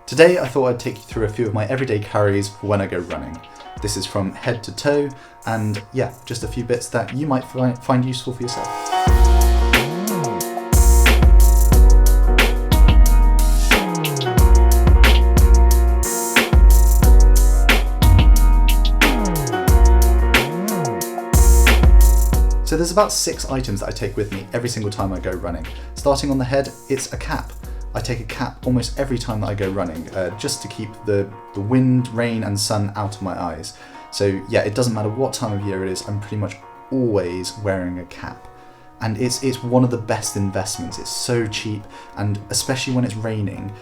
Today I thought I'd take you through a few of my everyday carries for when I go running. This is from head to toe, and yeah, just a few bits that you might find useful for yourself. So there's about 6 items that I take with me every single time I go running. Starting on the head, it's a cap. I take a cap almost every time that I go running, just to keep the wind, rain and sun out of my eyes. So yeah, it doesn't matter what time of year it is, I'm pretty much always wearing a cap. And it's one of the best investments. It's so cheap, and especially when it's raining,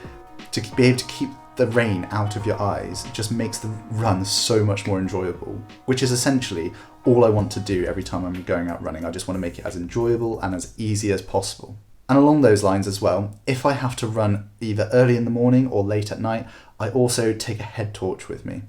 to be able to keep the rain out of your eyes just makes the run so much more enjoyable, which is essentially all I want to do every time I'm going out running. I just want to make it as enjoyable and as easy as possible. And along those lines as well, if I have to run either early in the morning or late at night, I also take a head torch with me.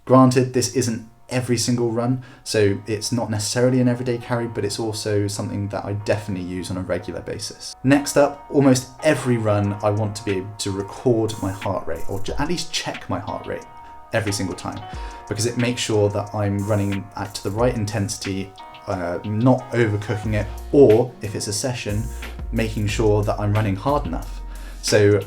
Granted, this isn't every single run, so it's not necessarily an everyday carry, but it's also something that I definitely use on a regular basis. Next up, almost every run I want to be able to record my heart rate, or at least check my heart rate every single time, because it makes sure that I'm running at the right intensity, not overcooking it, or if it's a session, making sure that I'm running hard enough. So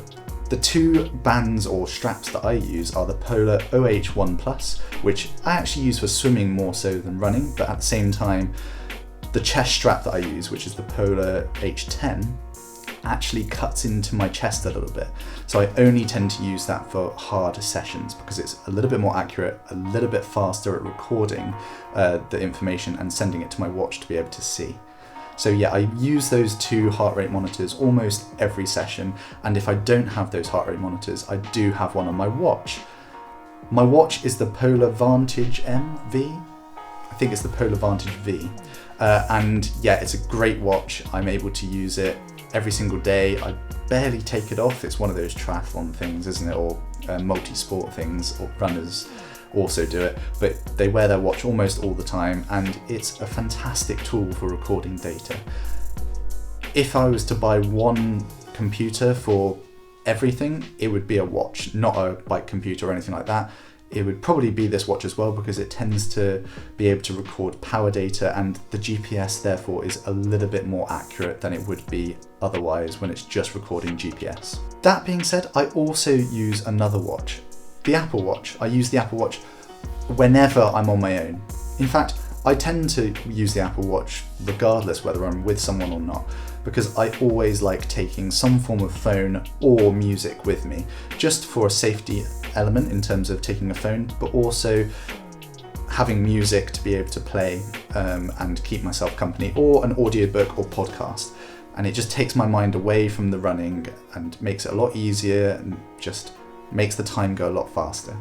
the 2 bands or straps that I use are the Polar OH1 Plus, which I actually use for swimming more so than running, but at the same time, the chest strap that I use, which is the Polar H10, actually cuts into my chest a little bit. So I only tend to use that for hard sessions because it's a little bit more accurate, a little bit faster at recording the information and sending it to my watch to be able to see. So yeah, I use those 2 heart rate monitors almost every session, and if I don't have those heart rate monitors, I do have one on my watch. My watch is the Polar VANTAGE MV. I think it's the Polar VANTAGE V. And yeah, it's a great watch. I'm able to use it every single day. I barely take it off. It's one of those triathlon things, isn't it? Or multi-sport things, or runners also do it, but they wear their watch almost all the time, and it's a fantastic tool for recording data. If I was to buy one computer for everything, it would be a watch, not a bike computer or anything like that. It would probably be this watch as well, because it tends to be able to record power data, and the GPS therefore is a little bit more accurate than it would be otherwise when it's just recording GPS. That being said, I also use another watch, the Apple Watch. I use the Apple Watch whenever I'm on my own. In fact, I tend to use the Apple Watch regardless whether I'm with someone or not, because I always like taking some form of phone or music with me, just for a safety element in terms of taking a phone, but also having music to be able to play and keep myself company, or an audiobook or podcast. And it just takes my mind away from the running and makes it a lot easier and just makes the time go a lot faster.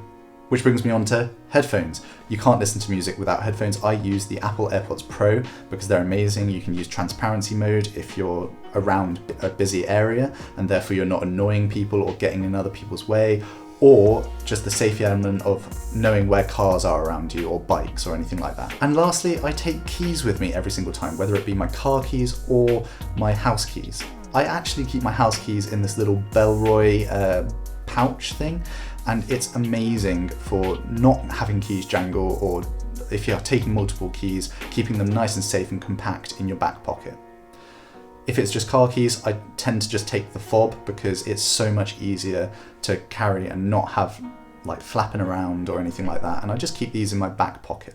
Which brings me on to headphones. You can't listen to music without headphones. I use the Apple AirPods Pro because they're amazing. You can use transparency mode if you're around a busy area and therefore you're not annoying people or getting in other people's way, or just the safety element of knowing where cars are around you or bikes or anything like that. And lastly, I take keys with me every single time, whether it be my car keys or my house keys. I actually keep my house keys in this little BELLROY pouch thing, and it's amazing for not having keys jangle, or if you're taking multiple keys, keeping them nice and safe and compact in your back pocket. If it's just car keys, I tend to just take the fob because it's so much easier to carry and not have like flapping around or anything like that, and I just keep these in my back pocket.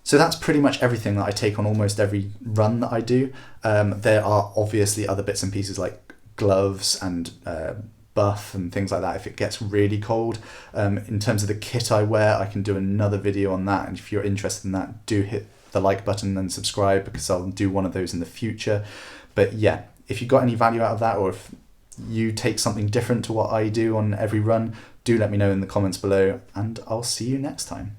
So that's pretty much everything that I take on almost every run that I do. There are obviously other bits and pieces like gloves and buff and things like that if it gets really cold. In terms of the kit I wear, I can do another video on that, and if you're interested in that, do hit the like button and subscribe, because I'll do one of those in the future. But yeah, if you got any value out of that, or if you take something different to what I do on every run, do let me know in the comments below, and I'll see you next time.